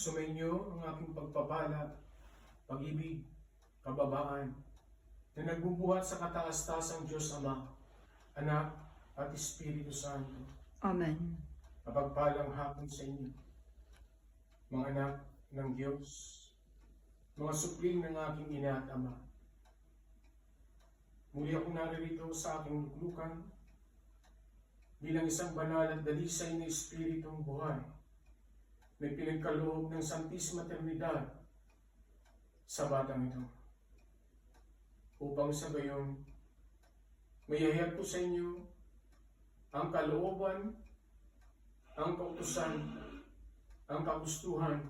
Sumainyo ang aking pagpapala, pag-ibig, kababaan, na nagbubuhat sa kataas-taasang Diyos Ama, Anak, at Espiritu Santo. Amen. Mapagpalang hapon sa inyo, mga anak ng Diyos, mga supling ng aking ina at ama. Muli ako naririto sa aking luklukan bilang isang banal at dalisay na Espiritong buhay, may pinagkaloob ng Santisima Trinidad sa batang ito. Upang sa gayon, mayayag ko sa inyo ang kalooban, ang kautusan, ang kagustuhan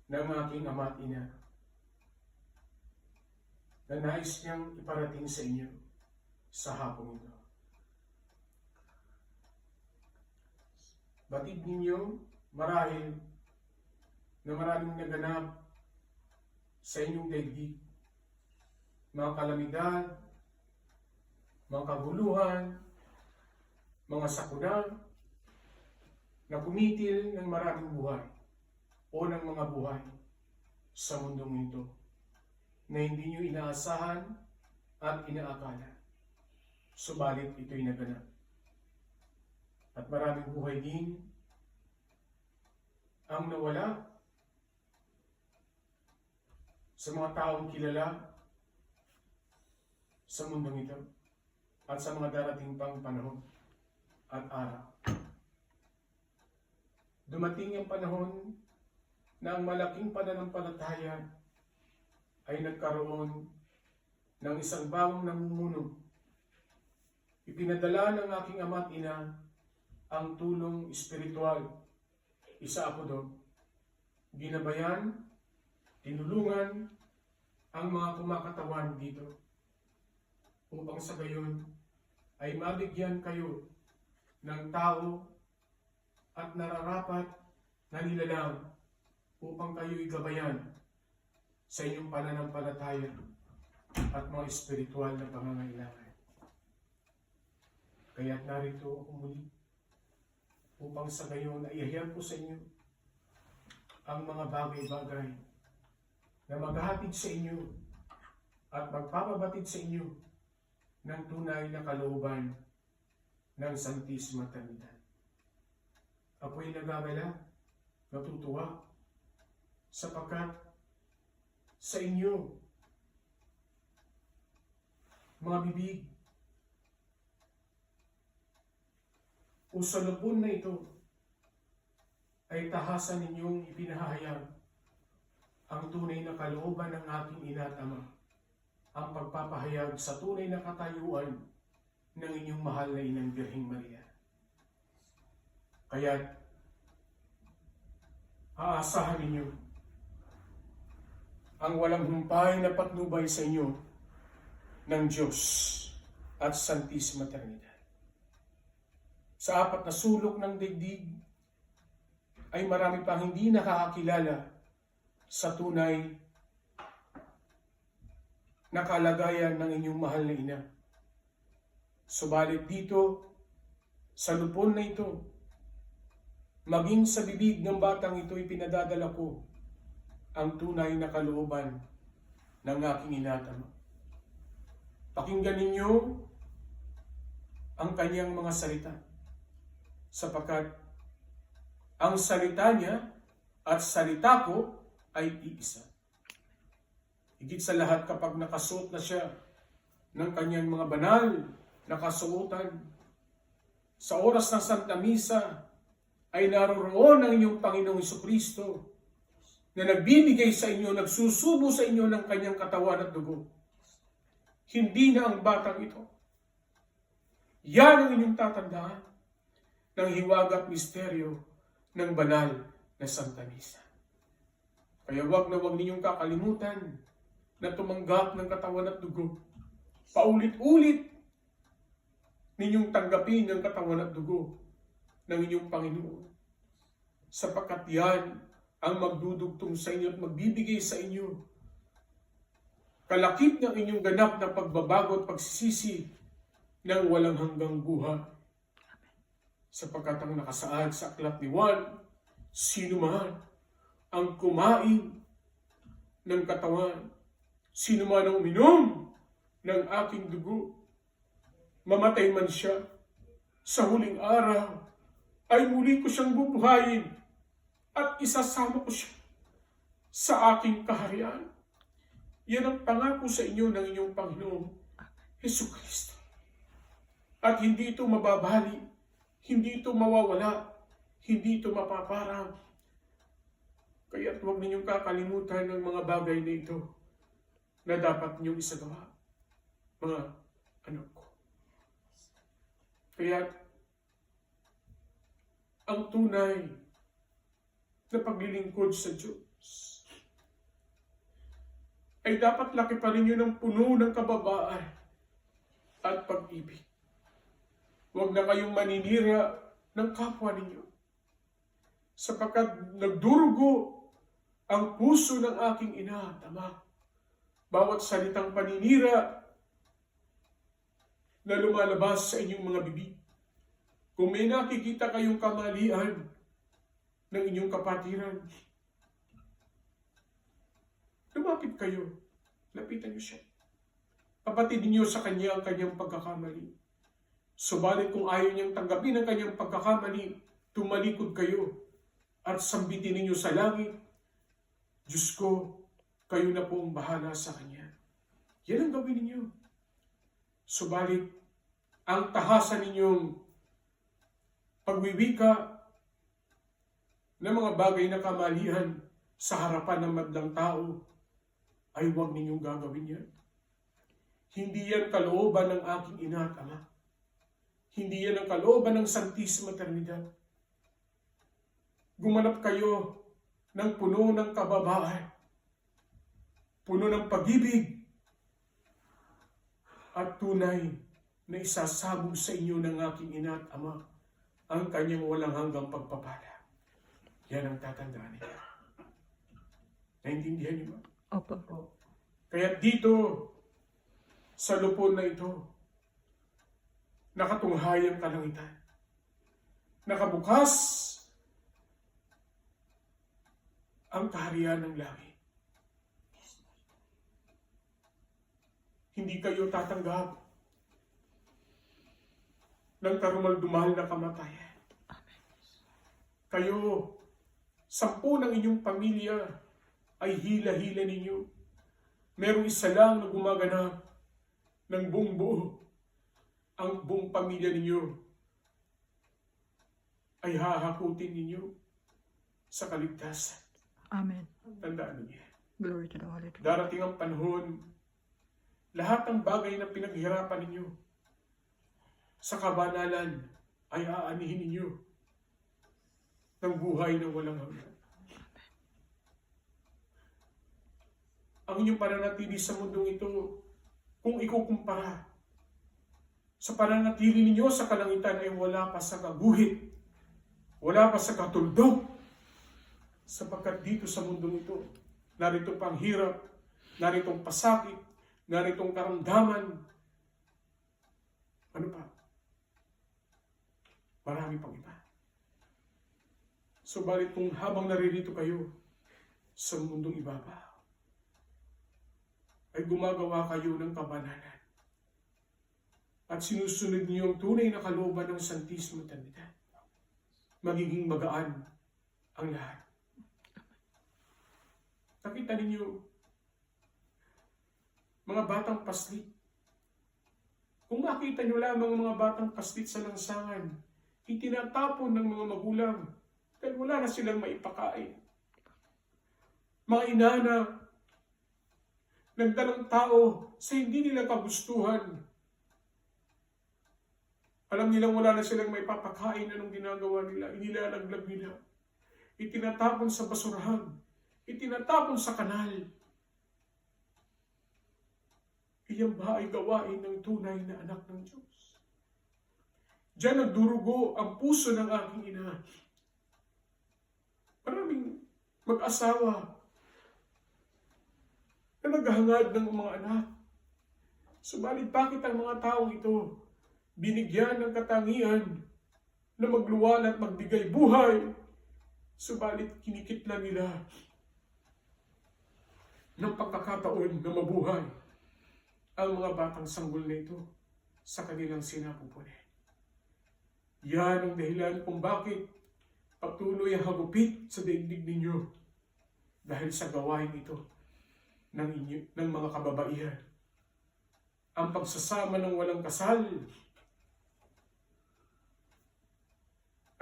ng aking ama at ina na nais niyang iparating sa inyo sa hapong ito. Batid ninyo marahil na maraming naganap sa inyong daigdig, mga kalamidad, mga kaguluhan, mga sakuna na kumitil ng maraming buhay o ng mga buhay sa mundong ito na hindi nyo inaasahan at inaakala. Subalit ito'y naganap. At maraming buhay din ang nawala sa mga taong kilala sa mundong ito at sa mga darating pang panahon at araw. Dumating ang panahon na ang malaking pananampalataya ay nagkaroon ng isang bagong namumuno. Ipinadala ng aking ama at ina ang tulong espiritual. Isa ako doon. Ginabayan, tinulungan ang mga kumakatawan dito upang sa gayon ay mabigyan kayo ng tao at nararapat na nilalang upang kayo'y gabayan sa inyong pananampalataya at mga espiritual na pangangailangan. Kaya't narito ako muli upang sa gayon ay ihayag ko sa inyo ang mga bagay-bagay na maghahatid sa inyo at magpapabatid sa inyo ng tunay na kalooban ng Santisima Trinidad. Ako'y nagagala, natutuwa, sapagkat sa inyo, mga bibig, o sa lupon na ito, ay tahasan ninyong ipinahayag ang tunay na kalooban ng aking ina at ama, ang pagpapahayag sa tunay na katayuan ng inyong mahal na inang Birheng Maria. Kaya't aasahan ninyo ang walang humpay na patnubay sa inyo ng Diyos at Santisima Trinidad. Sa apat na sulok ng daigdig ay marami pang hindi nakakakilala sa tunay na kalagayan ng inyong mahal na ina. Subalit dito, sa lupon na ito, maging sa bibig ng batang ito, ipinadadala ko ang tunay na kalooban ng aking ina at ama. Pakinggan ninyo ang kanyang mga salita, sapagkat ang salita niya at salita ko ay iisa. Higit sa lahat kapag nakasuot na siya ng kanyang mga banal na kasuotan, sa oras ng Santa Misa ay naroroon ang inyong Panginoong Jesucristo na nagbibigay sa inyo, nagsusubo sa inyo ng kanyang katawan at dugo. Hindi na ang batang ito. Yan ang inyong tatandaan ng hiwaga at misteryo ng banal na Santa Misa. Kaya wag na wag ninyong kakalimutan na tumanggap ng katawan at dugo. Paulit-ulit ninyong tanggapin ang katawan at dugo ng inyong Panginoon. Sapagkat yan ang magdudugtong sa inyo at magbibigay sa inyo kalakip ng inyong ganap na pagbabago at pagsisisi ng walang hanggang buhay. Sapagkat ang nakasaad sa aklat ni Juan, sino man ang kumain ng katawan. Sino man ang uminom ng aking dugo, mamatay man siya, sa huling araw ay muli ko siyang bubuhayin at isasama ko siya sa aking kaharian. Yan ang pangako sa inyo ng inyong Panginoong Jesucristo. At hindi ito mababali, hindi ito mawawala, hindi ito mapaparang. Kaya't huwag ninyong kakalimutan ng mga bagay na ito na dapat ninyong isagawa, mga anak ko. Kaya't ang tunay na paglilingkod sa Diyos ay dapat laki pa rin yun ng puno ng kababaan at pag-ibig. Huwag na kayong maninira ng kapwa ninyo, sapagkat nagdurugo ang puso ng aking ina at ama. Bawat salitang paninira na lumalabas sa inyong mga bibig. Kung may nakikita kayong kamalian ng inyong kapatiran, lumapit kayo, lapitan niyo siya. Kapatid niyo sa kanya ang kanyang pagkakamali. Subalit kung ayaw niyang tanggapin ang kanyang pagkakamali, tumalikod kayo at sambitin ninyo sa langit, Diyos ko, kayo na po ang bahala sa kanya. Yan ang gawin ninyo. Subalit, ang tahasan ninyong pagwiwika ng mga bagay na kamalian sa harapan ng madlang tao, ay huwag ninyong gagawin yan. Hindi yan kalooban ng aking ina at ama. Hindi yan ang kalooban ng Santisima Trinidad. Gumanap kayo ng puno ng kababaan, puno ng pag-ibig, at tunay na isasabog sa inyo ng aking ina at ama ang kanyang walang hanggang pagpapala. Yan ang tatandaan nila. Naintindihan niyo ba? Opo. Kaya dito, sa lupon na ito, nakatunghay ang kalangitan. Nakabukas ang kaharian ng langit. Hindi kayo tatanggap ng karumal-dumal na kamatayan. Kayo, 10 ng inyong pamilya ay hila-hila ninyo. Merong isa lang na gumaganap ng buong buo. Ang buong pamilya ninyo ay hahakutin ninyo sa kaligtasan. Amen. Tandaan niyo. Glory to the Holy Trinity. Darating ang panahon, lahat ng bagay na pinaghirapan ninyo sa kabanalan ay aanihin ninyo ng buhay na walang hanggan. Ang inyong pananatili sa mundong ito, kung ikukumpara sa pananatili ninyo sa kalangitan, ay wala pa sa kaguhit, wala pa sa katuldok, sapagkat dito sa mundong ito, narito pang hirap, naritong pasakit, naritong karamdaman. Ano pa? Marami pang iba. Subalit kung habang naririto kayo sa mundong ibabaw, ay gumagawa kayo ng kabanalan at sinusunod niyo ang tunay na kalooban ng Santisima Trinidad, magiging magaan ang lahat. Nakita ninyo, mga batang paslit. Kung makita nyo lamang mga batang paslit sa lansangan, itinatapon ng mga magulang dahil wala na silang maipakain. Mga inana, nagdalang tao sa hindi nila kagustuhan. Alam nilang wala na silang maipapakain, anong ginagawa nila? Inilalaglag nila. Itinatapon sa basurahan. Itinatapon sa kanal. Iyan ba ay gawain ng tunay na anak ng Diyos? Diyan nagdurugo ang puso ng aking ina. Maraming mag-asawa na naghahangad ng mga anak. Subalit bakit ang mga taong ito binigyan ng katangian na magluwal at magbigay buhay? Subalit kinikitla nila ng pagkakataon na mabuhay ang mga batang sanggol na ito sa kanilang sinapupunin. Yan ang dahilan kung bakit patuloy ang hagupit sa daigdig ninyo dahil sa gawain ito ng mga kababaihan. Ang pagsasama ng walang kasal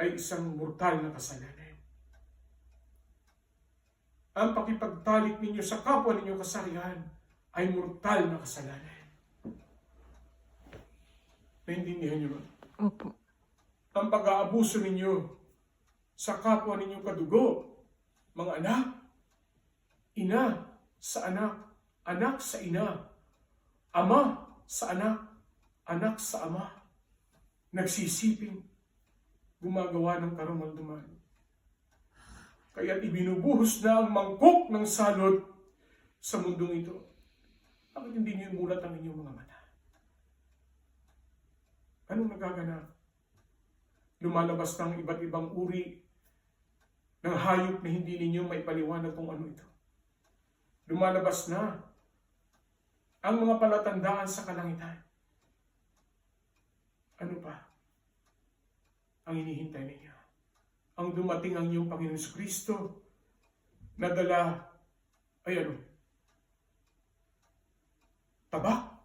ay isang mortal na kasalanan. Ang pakipagtalik ninyo sa kapwa ninyong kasarihan ay mortal na kasalanan. Naintindihan niyo ba? Opo. Ang pag-aabuso ninyo sa kapwa ninyong kadugo, mga anak, ina sa anak sa ina, ama sa anak sa ama, nagsisiping, gumagawa ng karumalduman. Kaya't ibinubuhos na ang mangkok ng salot sa mundong ito. Bakit hindi niyo mulat ang inyong mga mata? Anong nagaganap? Lumalabas ng iba't ibang uri ng hayop na hindi ninyo maipaliwanag kung ano ito. Lumalabas na ang mga palatandaan sa kalangitan. Ano pa ang hinihintay ninyo? Ang dumating ang iyong Panginoon Kristo na dala ay ano? Tabak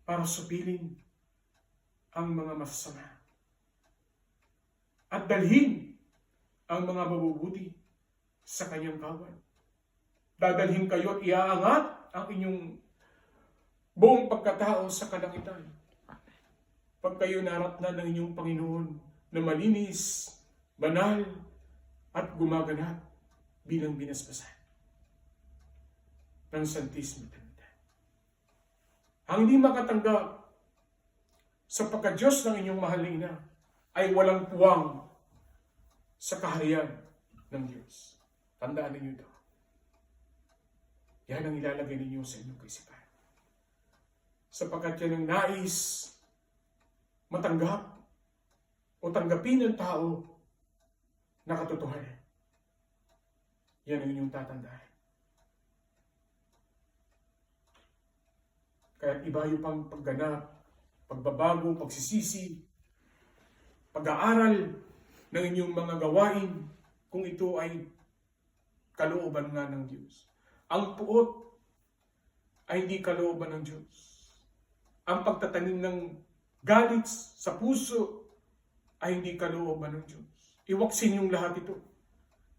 para supilin ang mga masasama at dalhin ang mga mabubuti sa kanyang kawan. Dadalhin kayo at iaangat ang inyong buong pagkatao sa kalangitan. Pag kayo naratnan ng inyong Panginoon na malinis, banal, at gumaganap bilang binasbasan ng Santismo Trinidad. Ang hindi makatanggap sa pagka-Diyos ng inyong mahal na ina ay walang puwang sa kaharian ng Diyos. Tandaan ninyo ito. Yan ang ilalagay ninyo sa inyong kaisipan. Sapagkat yan ang nais matanggap o tanggapin ng tao na katotohanan. Yan ang inyong tatandaan. Kaya iba yung pang pagganap, pagbabago, pagsisisi, pag-aaral ng inyong mga gawain kung ito ay kalooban nga ng Diyos. Ang puot ay hindi kalooban ng Diyos. Ang pagtatanim ng galit sa puso ay hindi kalooban ng Diyos. Iwaksin yung lahat ito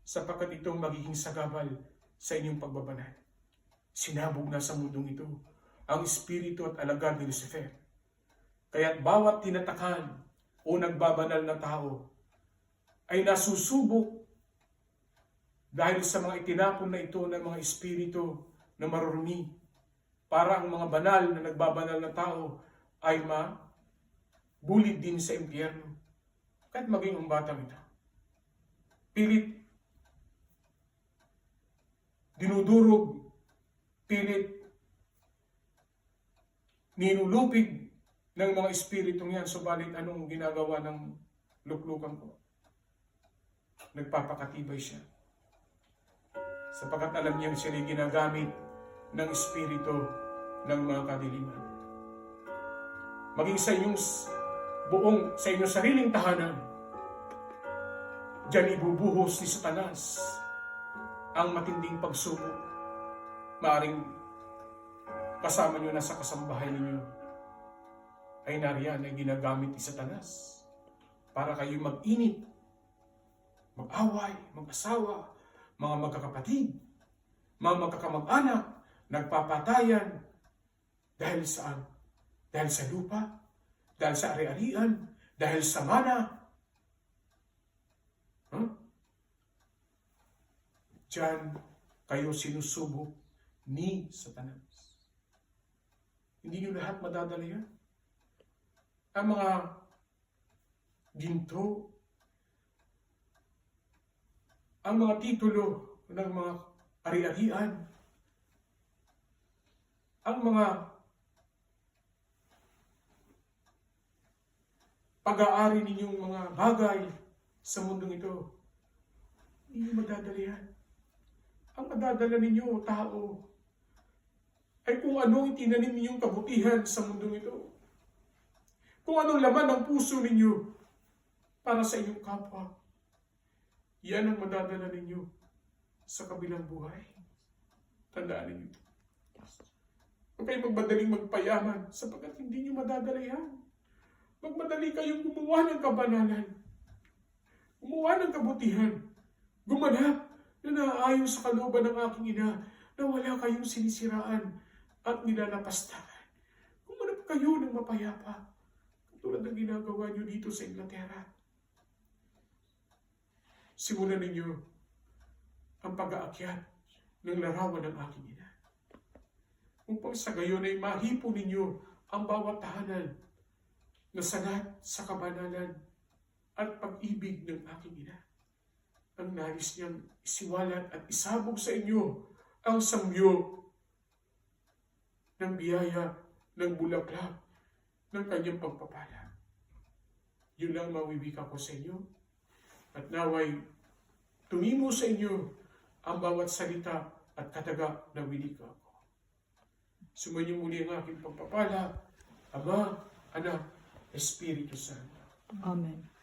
sapagkat itong magiging sagabal sa inyong pagbabanal. Sinabog na sa mundong ito ang espiritu at alagad ni Lucifer. Kaya't bawat tinatakan o nagbabanal na tao ay nasusubok dahil sa mga itinapon na ito ng mga espiritu na marurumi para ang mga banal na nagbabanal na tao ay mabulid din sa impyerno. Kahit maging ang batang ito. Pilit dinudurog, pilit ninulupig ng mga espiritong yan, subalit anong ginagawa ng luklukan ko? Nagpapakatibay siya. Sapagkat alam niya siya ay ginagamit ng espiritu ng mga kadiliman. Maging sa inyong sa inyong sariling tahanan, diyan ibubuhos ni Satanas ang matinding pagsubok. Maaring kasama nyo na sa kasambahay ninyo ay nariyan ay ginagamit ni Satanas para kayo mag-init, mag-away, mag-asawa, mga magkakapatid, mga magkakamag-anak, nagpapatayan dahil saan? Dahil sa lupa, dahil sa ari-arian, dahil sa mana. Diyan kayo sinusubok ni Satanas. Hindi nyo lahat madadala yan. Ang mga ginto, ang mga titulo ng mga ari-arian, ang mga pag-aari ninyong mga bagay sa mundong ito, hindi nyo madadala yan. ang madadala ninyo, tao, ay kung anong itinanim ninyong kabutihan sa mundong ito. Kung anong laman ng puso ninyo para sa inyong kapwa. Yan ang madadala ninyo sa kabilang buhay. Tandaan ninyo. Huwag kayong magmadaling magpayaman sapagkat hindi nyo madadala yan. Magmadali kayong gumawa ng kabanalan. Gumawa ng kabutihan. Gumanap na naaayon sa kalooban ng aking ina na wala kayong sinisiraan at nilalapastakan. Gumanap kayo ng mapayapa katulad ng ginagawa nyo dito sa Inglaterra. Simulan ninyo ang pag-aakyat ng larawan ng aking ina. Upang sa gayon ay mahipo ninyo ang bawat tahanan na salat sa kabanalan at pag-ibig ng aking ina. Ang nais niyang isiwalat at isabog sa inyo ang samyo ng biyaya ng bulaklak ng kanyang pagpapala. Yun lang mawibika ko sa inyo at naway tumimo sa inyo ang bawat salita at kataga na winika ko. Sumainyo muli ang aking pagpapala, Ama, Anak, Espiritu Santo. Amen.